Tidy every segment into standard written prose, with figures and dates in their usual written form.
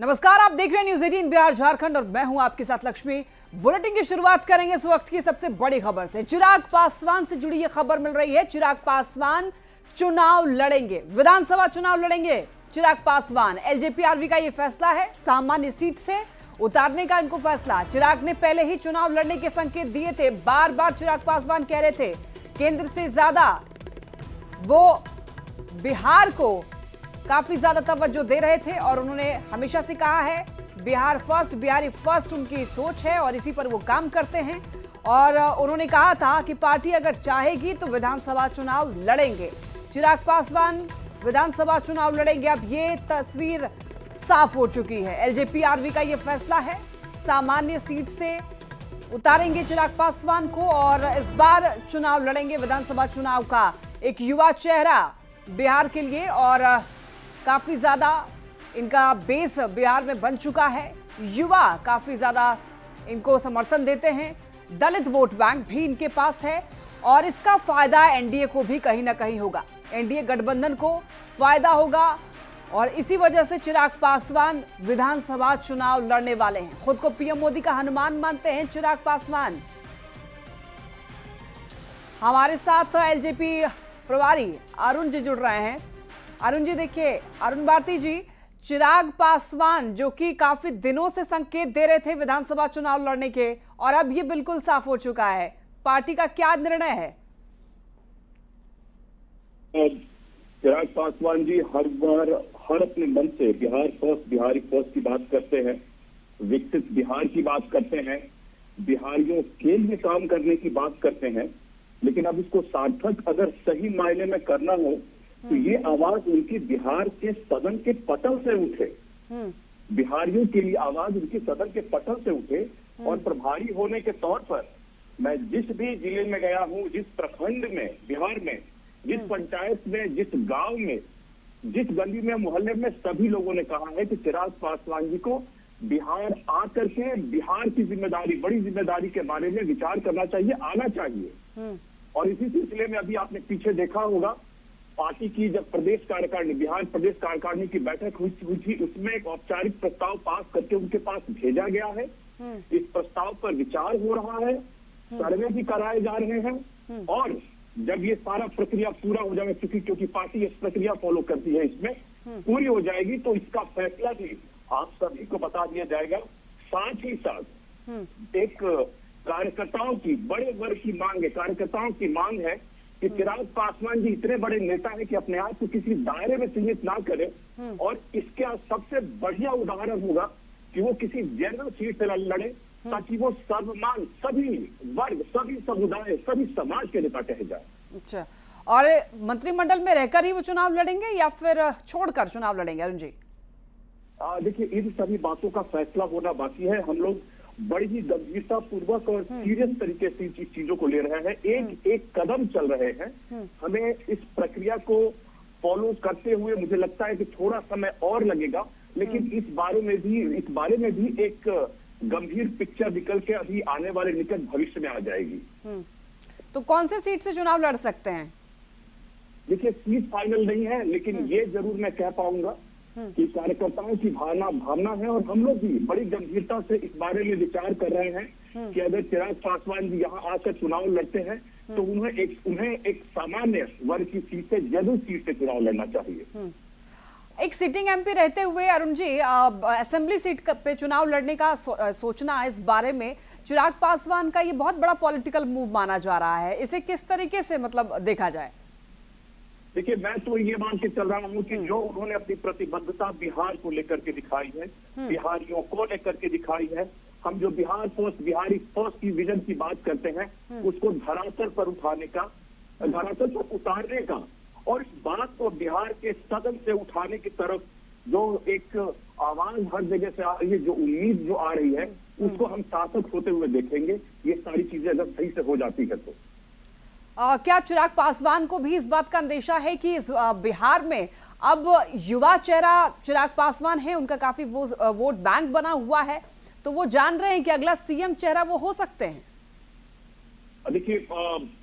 नमस्कार, आप देख रहे हैं न्यूज़ 18 बिहार झारखंड और मैं हूं आपके साथ लक्ष्मी। बुलेटिन की शुरुआत करेंगे इस वक्त की सबसे बड़ी खबर से। चिराग पासवान से जुड़ी यह खबर मिल रही है। चिराग पासवान चुनाव लड़ेंगे, विधानसभा चुनाव लड़ेंगे चिराग पासवान। एलजेपीआरवी का यह फैसला है, सामान्य सीट से उतारने का इनको फैसला। चिराग ने पहले ही चुनाव लड़ने के संकेत दिए थे। बार बार चिराग पासवान कह रहे थे केंद्र से ज्यादा वो बिहार को काफी ज्यादा तवज्जो दे रहे थे और उन्होंने हमेशा से कहा है बिहार फर्स्ट, बिहारी फर्स्ट उनकी सोच है और इसी पर वो काम करते हैं। और उन्होंने कहा था कि पार्टी अगर चाहेगी तो विधानसभा चुनाव लड़ेंगे। चिराग पासवान विधानसभा चुनाव लड़ेंगे। अब ये तस्वीर साफ हो चुकी है। एलजेपीआरवी का ये फैसला है, सामान्य सीट से उतारेंगे चिराग पासवान को और इस बार चुनाव लड़ेंगे। विधानसभा चुनाव का एक युवा चेहरा बिहार के लिए और काफी ज्यादा इनका बेस बिहार में बन चुका है। युवा काफी ज्यादा इनको समर्थन देते हैं। दलित वोट बैंक भी इनके पास है और इसका फायदा एनडीए को भी कहीं ना कहीं होगा। एनडीए गठबंधन को फायदा होगा और इसी वजह से चिराग पासवान विधानसभा चुनाव लड़ने वाले हैं। खुद को पीएम मोदी का हनुमान मानते हैं चिराग पासवान। हमारे साथ एलजेपी प्रभारी अरुण जी जुड़ रहे हैं। अरुण जी, देखिए, अरुण भारती जी, चिराग पासवान जो कि काफी दिनों से संकेत दे रहे थे विधानसभा चुनाव लड़ने के और अब ये बिल्कुल साफ हो चुका है, पार्टी का क्या निर्णय है? चिराग पासवान जी हर बार हर अपने मन से बिहार फर्स्ट, बिहारी फर्स्ट की बात करते हैं, विकसित बिहार की बात करते हैं, बिहारियों के लिए काम करने की बात करते हैं। लेकिन अब इसको सार्थक अगर सही मायने में करना हो तो ये आवाज उनकी बिहार के सदन के पटल से उठे। बिहारियों के लिए आवाज उनकी सदन के पटल से उठे। और प्रभारी होने के तौर पर मैं जिस भी जिले में गया हूँ, जिस प्रखंड में बिहार में, जिस पंचायत में, जिस गांव में, जिस गली में, मोहल्ले में, सभी लोगों ने कहा है कि चिराग पासवान जी को बिहार आकर के बिहार की जिम्मेदारी, बड़ी जिम्मेदारी के बारे में विचार करना चाहिए, आना चाहिए। और इसी सिलसिले में अभी आपने पीछे देखा होगा, पार्टी की जब प्रदेश कार्यकारिणी, बिहार प्रदेश कार्यकारिणी की बैठक हुई थी, उसमें एक औपचारिक प्रस्ताव पास करके उनके पास भेजा गया है। इस प्रस्ताव पर विचार हो रहा है, सर्वे भी कराए जा रहे हैं और जब ये सारा प्रक्रिया पूरा हो जाए, क्योंकि पार्टी इस प्रक्रिया फॉलो करती है, इसमें पूरी हो जाएगी तो इसका फैसला भी आप सभी को बता दिया जाएगा। साथ ही साथ एक कार्यकर्ताओं की, बड़े वर्ग की मांग है, कार्यकर्ताओं की मांग है कि चिराग पासवान जी इतने बड़े नेता है कि अपने आप को किसी दायरे में सीमित ना करें और इसका सबसे बढ़िया उदाहरण होगा कि वो किसी जनरल सीट से लड़े ताकि वो सर्वमान, सभी वर्ग, सभी समुदाय, सभी समाज के नेता कहे जाए। अच्छा, और मंत्रिमंडल में रहकर ही वो चुनाव लड़ेंगे या फिर छोड़कर चुनाव लड़ेंगे अरुण जी? देखिए, इन सभी बातों का फैसला होना बाकी है। हम लोग बड़ी ही गंभीरता पूर्वक और सीरियस तरीके से इस चीजों को ले रहे हैं, एक एक कदम चल रहे हैं। हमें इस प्रक्रिया को फॉलो करते हुए मुझे लगता है कि थोड़ा समय और लगेगा, लेकिन इस बारे में भी एक गंभीर पिक्चर निकल के अभी आने वाले निकट भविष्य में आ जाएगी। तो कौन से सीट से चुनाव लड़ सकते हैं? देखिए, सीट फाइनल नहीं है, लेकिन ये जरूर मैं कह पाऊंगा कि कार्यकर्ताओं की भावना है और हम लोग भी बड़ी गंभीरता से इस बारे में विचार कर रहे हैं कि अगर चिराग पासवान जी यहाँ आकर चुनाव लड़ते हैं तो उन्हें एक सामान्य वर्ग की सीट से, जरूर सीट से चुनाव लड़ना चाहिए। एक सिटिंग एमपी रहते हुए अरुण जी, असेंबली सीट पे चुनाव लड़ने का सोचना, इस बारे में चिराग पासवान का ये बहुत बड़ा पॉलिटिकल मूव माना जा रहा है। इसे किस तरीके से मतलब देखा जाए? देखिए, मैं तो ये मान के चल रहा हूँ कि जो उन्होंने अपनी प्रतिबद्धता बिहार को लेकर के दिखाई है, बिहारियों को लेकर के दिखाई है, हम जो बिहार फर्स्ट, बिहारी फर्स्ट की विजन की बात करते हैं, उसको धरातल पर उठाने का, धरातल पर उतारने का और इस बात को बिहार के सदन से उठाने की तरफ जो एक आवाज हर जगह से आ रही है, जो उम्मीद जो आ रही है, उसको हम सार्थक होते हुए देखेंगे। ये सारी चीजें अगर सही से हो जाती है तो क्या चिराग पासवान को भी इस बात का अंदेशा है कि इस बिहार में अब युवा चेहरा चिराग पासवान है, उनका काफी वोट बैंक बना हुआ है, तो वो जान रहे हैं कि अगला सीएम चेहरा वो हो सकते हैं? देखिए,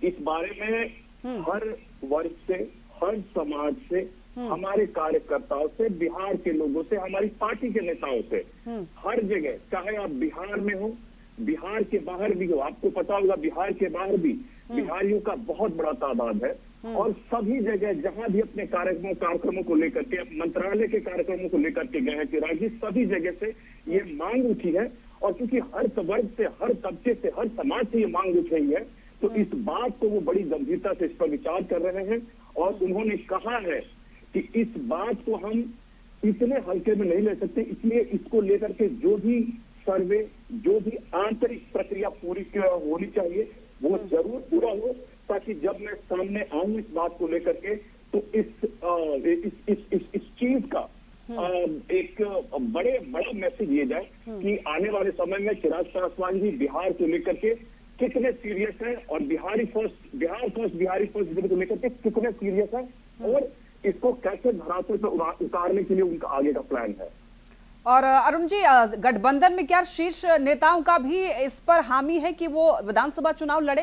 इस बारे में हर वर्ग से, हर समाज से, हमारे कार्यकर्ताओं से, बिहार के लोगों से, हमारी पार्टी के नेताओं से, हर जगह, चाहे आप बिहार में हो, बिहार के बाहर भी हो, आपको पता होगा बिहार के बाहर भी बिहारियों का बहुत बड़ा तादाद है, और सभी जगह जहां भी अपने कार्यक्रमों को लेकर के, मंत्रालय के कार्यक्रमों को लेकर के गए हैं चिराग जी, सभी जगह से ये मांग उठी है। और क्योंकि हर वर्ग से, हर तबके से, हर समाज से ये मांग उठ रही है, तो इस बात को वो बड़ी गंभीरता से इस पर विचार कर रहे हैं। और उन्होंने कहा है कि इस बात को हम इतने हल्के में नहीं ले सकते, इसलिए इसको लेकर के जो भी सर्वे, जो भी आंतरिक प्रक्रिया पूरी होनी चाहिए वो जरूर पूरा हो, ताकि जब मैं सामने आऊं इस बात को लेकर के, तो इस चीज का एक बड़ा मैसेज ये जाए कि आने वाले समय में चिराग पासवान जी बिहार को लेकर के कितने सीरियस है, और बिहार फर्स्ट को लेकर के कितने सीरियस है, और इसको कैसे धरातल पर उतारने के लिए उनका आगे का प्लान है। और अरुण जी, गठबंधन में क्या शीर्ष नेताओं का भी इस पर हामी है कि वो विधानसभा चुनाव लड़े?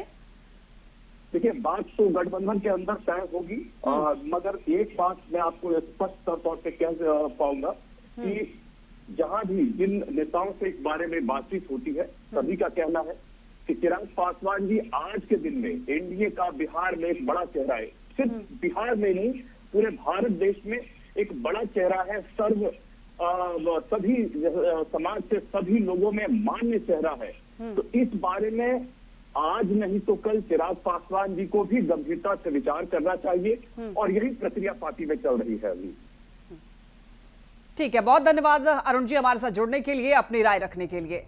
देखिए, बात तो गठबंधन के अंदर तय होगी, मगर एक बात मैं आपको स्पष्ट तौर पे कह पाऊंगा कि जहां भी जिन नेताओं से इस बारे में बातचीत होती है, सभी का कहना है कि चिराग पासवान जी आज के दिन में एनडीए का बिहार में एक बड़ा चेहरा है। सिर्फ बिहार में नहीं, पूरे भारत देश में एक बड़ा चेहरा है, सभी समाज से सभी लोगों में मान्य चेहरा है। तो इस बारे में आज नहीं तो कल चिराग पासवान जी को भी गंभीरता से विचार करना चाहिए, और यही प्रक्रिया पार्टी में चल रही है अभी। ठीक है, बहुत धन्यवाद अरुण जी हमारे साथ जुड़ने के लिए, अपनी राय रखने के लिए।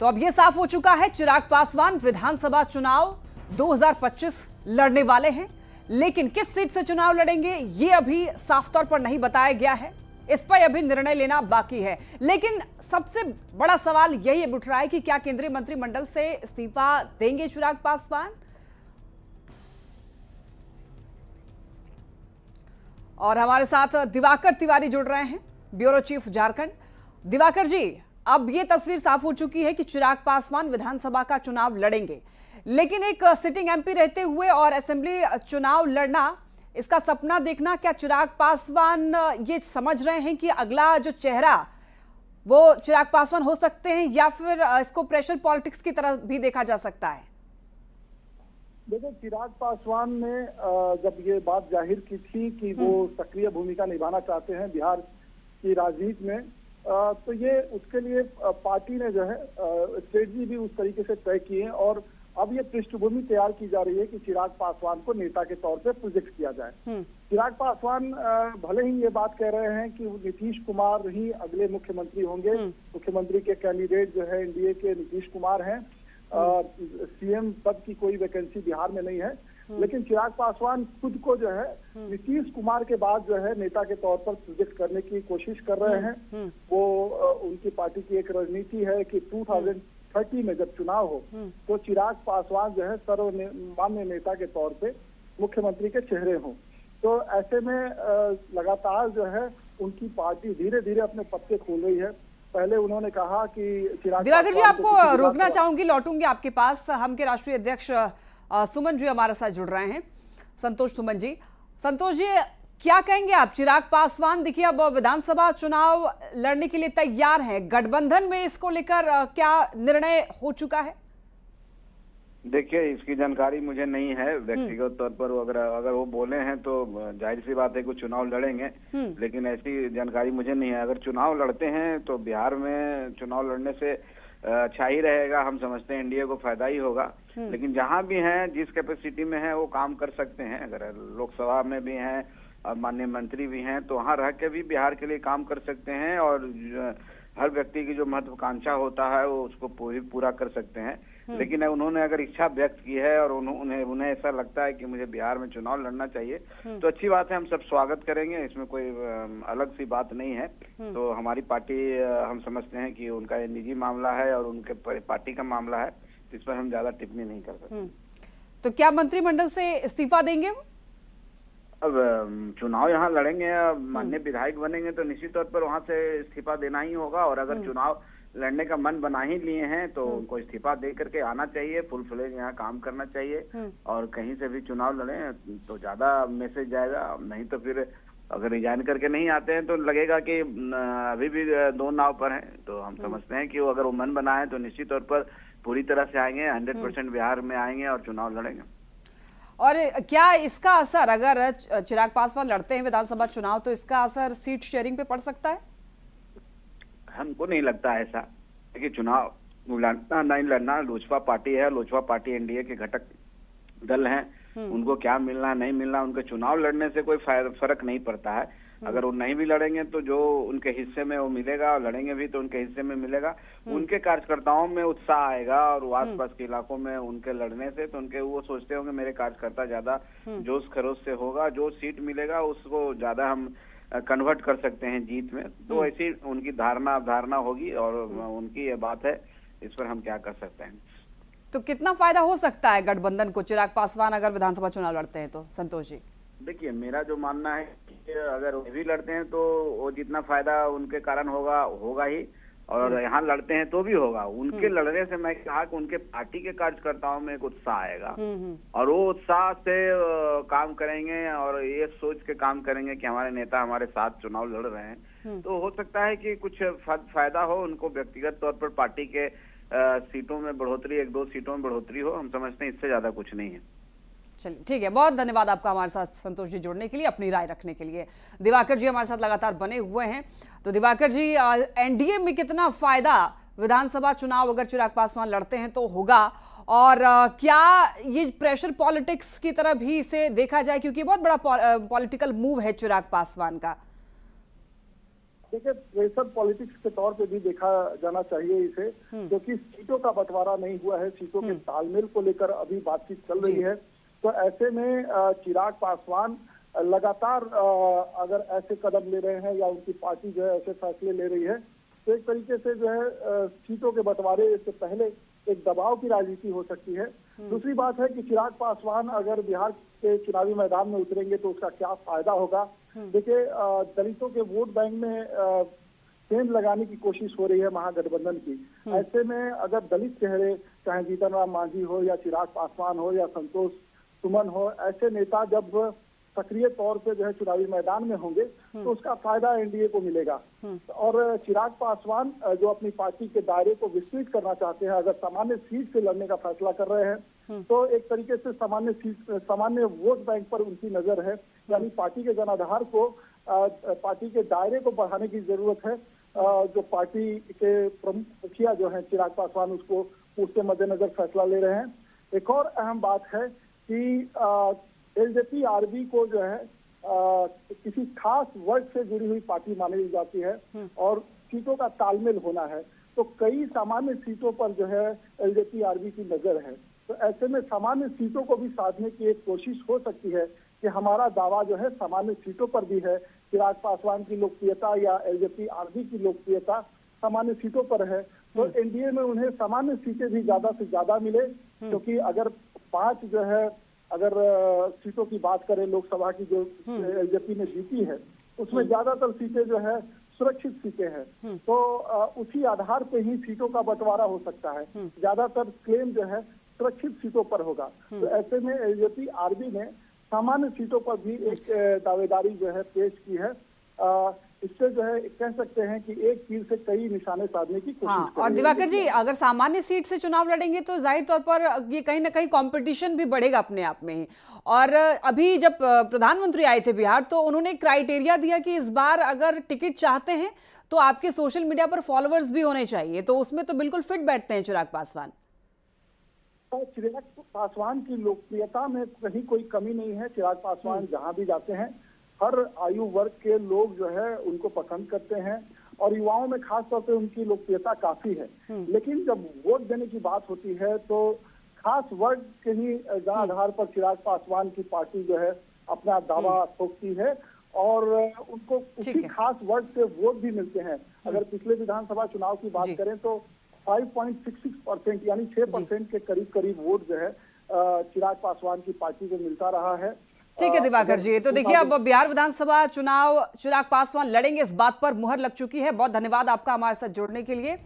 तो अब यह साफ हो चुका है, चिराग पासवान विधानसभा चुनाव 2025 लड़ने वाले हैं, लेकिन किस सीट से चुनाव लड़ेंगे ये अभी साफ तौर पर नहीं बताया गया है। इस पर अभी निर्णय लेना बाकी है। लेकिन सबसे बड़ा सवाल यही उठ रहा है कि क्या केंद्रीय मंत्रिमंडल से इस्तीफा देंगे चिराग पासवान? और हमारे साथ दिवाकर तिवारी जुड़ रहे हैं, ब्यूरो चीफ झारखंड। दिवाकर जी, अब ये तस्वीर साफ हो चुकी है कि चिराग पासवान विधानसभा का चुनाव लड़ेंगे, लेकिन एक सिटिंग एमपी रहते हुए और असेंबली चुनाव लड़ना, इसका सपना देखना, क्या चिराग पासवान ये समझ रहे हैं कि अगला जो चेहरा वो चिराग पासवान हो सकते हैं, या फिर इसको प्रेशर पॉलिटिक्स की तरह भी देखा जा सकता है? देखो, चिराग पासवान ने जब ये बात जाहिर की थी कि वो सक्रिय भूमिका निभाना चाहते हैं बिहार की राजनीति में, तो ये उसके लिए पार्टी ने जो है स्ट्रेटजी भी उस तरीके से तय की है, और अब ये पृष्ठभूमि तैयार की जा रही है कि चिराग पासवान को नेता के तौर पे प्रोजेक्ट किया जाए। चिराग पासवान भले ही ये बात कह रहे हैं कि नीतीश कुमार ही अगले मुख्यमंत्री होंगे, मुख्यमंत्री के कैंडिडेट जो है एनडीए के नीतीश कुमार हैं, सीएम पद की कोई वैकेंसी बिहार में नहीं है, लेकिन चिराग पासवान खुद को जो है नीतीश कुमार के बाद जो है नेता के तौर पर प्रोजेक्ट करने की कोशिश कर रहे हैं। वो उनकी पार्टी की एक रणनीति है कि 2030 में जब चुनाव हो तो चिराग पासवान जो है सर्वमान्य नेता के तौर पे मुख्यमंत्री के चेहरे हों। तो ऐसे में लगातार जो है उनकी पार्टी धीरे धीरे अपने पत्ते खोल रही है। पहले उन्होंने कहा कि चिराग दिवाकर जी, आपको रोकना चाहूंगी, लौटूंगी आपके पास। हम के राष्ट्रीय अध्यक्ष सुमन जी हमारे साथ जुड़ रहे हैं, संतोष सुमन जी। संतोष जी, क्या कहेंगे आप? चिराग पासवान देखिए अब विधानसभा चुनाव लड़ने के लिए तैयार हैं, गठबंधन में इसको लेकर क्या निर्णय हो चुका है? देखिए, इसकी जानकारी मुझे नहीं है व्यक्तिगत तौर पर। अगर वो बोले हैं तो जाहिर सी बात है कि चुनाव लड़ेंगे, लेकिन ऐसी जानकारी मुझे नहीं है। अगर चुनाव लड़ते हैं तो बिहार में चुनाव लड़ने से अच्छा ही रहेगा, हम समझते हैं एनडीए को फायदा ही होगा। लेकिन जहां भी हैं, जिस कैपेसिटी में है वो काम कर सकते हैं। अगर लोकसभा में भी हैं और माननीय मंत्री भी हैं तो वहां रह के भी बिहार के लिए काम कर सकते हैं, और हर व्यक्ति की जो महत्वाकांक्षा होता है वो उसको पूरा कर सकते हैं। लेकिन उन्होंने अगर इच्छा व्यक्त की है और उन्हें ऐसा लगता है कि मुझे बिहार में चुनाव लड़ना चाहिए, तो अच्छी बात है, हम सब स्वागत करेंगे, इसमें कोई अलग सी बात नहीं है। तो हमारी पार्टी, हम समझते हैं कि उनका ये निजी मामला है और उनके पार्टी का मामला है, तो इस पर हम ज्यादा टिप्पणी नहीं कर सकते। तो क्या मंत्रिमंडल से इस्तीफा देंगे? अब चुनाव यहाँ लड़ेंगे, माननीय विधायक बनेंगे तो निश्चित तौर पर वहाँ से इस्तीफा देना ही होगा। और अगर चुनाव लड़ने का मन बना ही लिए हैं तो उनको इस्तीफा दे करके आना चाहिए, फुल फ्लेज यहाँ काम करना चाहिए, और कहीं से भी चुनाव लड़ें तो ज्यादा मैसेज जाएगा। नहीं तो फिर अगर रिजाइन करके नहीं आते हैं तो लगेगा कि अभी भी दो नाव पर हैं। तो हम समझते हैं कि वो अगर वो मन बनाए तो निश्चित तौर पर पूरी तरह से आएंगे, 100% बिहार में आएंगे और चुनाव लड़ेंगे। और क्या इसका असर, अगर चिराग पासवान लड़ते हैं विधानसभा चुनाव, तो इसका असर सीट शेयरिंग पे पड़ सकता है? हमको नहीं लगता ऐसा, क्योंकि चुनाव लड़ना नहीं लड़ना लोजपा पार्टी है। लोजपा पार्टी एनडीए के घटक दल हैं, उनको क्या मिलना नहीं मिलना, उनके चुनाव लड़ने से कोई फर्क नहीं पड़ता है। अगर वो नहीं भी लड़ेंगे तो जो उनके हिस्से में वो मिलेगा, और लड़ेंगे भी तो उनके हिस्से में मिलेगा। उनके कार्यकर्ताओं में उत्साह आएगा और वो आसपास के इलाकों में उनके लड़ने से तो उनके वो सोचते होंगे मेरे कार्यकर्ता ज्यादा जोश खरोश से होगा, जो सीट मिलेगा उसको ज्यादा हम कन्वर्ट कर सकते हैं जीत में। तो ऐसी उनकी धारणा अवधारणा होगी और उनकी ये बात है, इस पर हम क्या कर सकते हैं। तो कितना फायदा हो सकता है गठबंधन को, चिराग पासवान अगर विधानसभा चुनाव लड़ते हैं तो? संतोष जी, देखिए मेरा जो मानना है कि अगर वो भी लड़ते हैं तो वो जितना फायदा उनके कारण होगा ही, और यहाँ लड़ते हैं तो भी होगा। उनके लड़ने से मैं कहा कि उनके पार्टी के कार्यकर्ताओं में एक उत्साह आएगा और वो उत्साह से काम करेंगे और ये सोच के काम करेंगे कि हमारे नेता हमारे साथ चुनाव लड़ रहे हैं। तो हो सकता है कि कुछ फायदा हो उनको, व्यक्तिगत तौर पर पार्टी के सीटों में बढ़ोतरी, 1-2 सीटों में बढ़ोतरी हो। हम समझते हैं इससे ज्यादा कुछ नहीं है। चलिए ठीक है, बहुत धन्यवाद आपका हमारे साथ संतोष जी जुड़ने के लिए, अपनी राय रखने के लिए। दिवाकर जी हमारे साथ लगातार बने हुए हैं। तो दिवाकर जी, एनडीए में कितना फायदा विधानसभा चुनाव अगर चिराग पासवान लड़ते हैं तो होगा, और क्या ये प्रेशर पॉलिटिक्स की तरह भी इसे देखा जाए, क्योंकि बहुत बड़ा पॉलिटिकल मूव है चिराग पासवान का? देखिए, प्रेशर पॉलिटिक्स के तौर पे भी देखा जाना चाहिए इसे, क्योंकि सीटों का बंटवारा नहीं हुआ है, सीटों के तालमेल को लेकर अभी बातचीत चल रही है। तो ऐसे में चिराग पासवान लगातार अगर ऐसे कदम ले रहे हैं या उनकी पार्टी जो है ऐसे फैसले ले रही है, तो एक तरीके से जो है सीटों के बंटवारे से पहले एक दबाव की राजनीति हो सकती है। दूसरी बात है कि चिराग पासवान अगर बिहार के चुनावी मैदान में उतरेंगे तो उसका क्या फायदा होगा। देखिए, दलितों के वोट बैंक में सेंध लगाने की कोशिश हो रही है महागठबंधन की। ऐसे में अगर दलित चेहरे, चाहे जीतन राम मांझी हो या चिराग पासवान हो या संतोष सुमन हो, ऐसे नेता जब सक्रिय तौर पे जो है चुनावी मैदान में होंगे तो उसका फायदा एनडीए को मिलेगा। और चिराग पासवान जो अपनी पार्टी के दायरे को विस्तृत करना चाहते हैं, अगर सामान्य सीट से लड़ने का फैसला कर रहे हैं तो एक तरीके से सामान्य वोट बैंक पर उनकी नजर है, यानी पार्टी के जनाधार को, पार्टी के दायरे को बढ़ाने की जरूरत है। जो पार्टी के प्रमुख मुखिया जो है चिराग पासवान, उसके मद्देनजर फैसला ले रहे हैं। एक और अहम बात है कि एलजेपी आरबी को जो है किसी खास वर्ग से जुड़ी हुई पार्टी मानी जाती है और सीटों का तालमेल होना है। तो कई सामान्य सीटों पर जो है एलजेपी आरबी की नजर है। तो ऐसे में सामान्य सीटों को भी साधने की एक कोशिश हो सकती है कि हमारा दावा जो है सामान्य सीटों पर भी है। चिराग पासवान की लोकप्रियता या एलजेपी आरबी की लोकप्रियता सामान्य सीटों पर है, तो एनडीए में उन्हें सामान्य सीटें भी ज्यादा से ज्यादा मिले, क्योंकि अगर 5 जो है अगर सीटों की बात करें लोकसभा की जो एलजेपी ने जीती है, उसमें ज्यादातर सीटें जो है सुरक्षित सीटें हैं। तो उसी आधार पे ही सीटों का बंटवारा हो सकता है। ज्यादातर क्लेम जो है सुरक्षित सीटों पर होगा। तो ऐसे में एलजेपी आरबी ने सामान्य सीटों पर भी एक दावेदारी जो है पेश की है। इससे जो है कह सकते हैं कि एक तीर से कई निशाने साधने की कोशिश और दिवाकर जी, अगर सामान्य सीट से चुनाव लड़ेंगे तो जाहिर तौर पर ये कहीं ना कहीं कंपटीशन भी बढ़ेगा अपने आप में ही। और अभी जब प्रधानमंत्री आए थे बिहार तो उन्होंने क्राइटेरिया दिया कि इस बार अगर टिकट चाहते हैं तो आपके सोशल मीडिया पर फॉलोअर्स भी होने चाहिए, तो उसमें तो बिल्कुल फिट बैठते हैं चिराग पासवान। चिराग पासवान की लोकप्रियता में कहीं कोई कमी नहीं है। चिराग पासवान जहां भी जाते हैं हर आयु वर्ग के लोग जो है उनको पसंद करते हैं और युवाओं में खास तौर पे उनकी लोकप्रियता काफी है। लेकिन जब वोट देने की बात होती है तो खास वर्ग के ही आधार पर चिराग पासवान की पार्टी जो है अपना दावा ठोकती है और उनको उसी खास वर्ग से वोट भी मिलते हैं। अगर पिछले विधानसभा चुनाव की बात करें तो 5.66% यानी 6% के करीब वोट जो है चिराग पासवान की पार्टी को मिलता रहा है। ठीक है दिवाकर जी, तो देखिए अब बिहार विधानसभा चुनाव चिराग पासवान लड़ेंगे, इस बात पर मुहर लग चुकी है। बहुत धन्यवाद आपका हमारे साथ जुड़ने के लिए।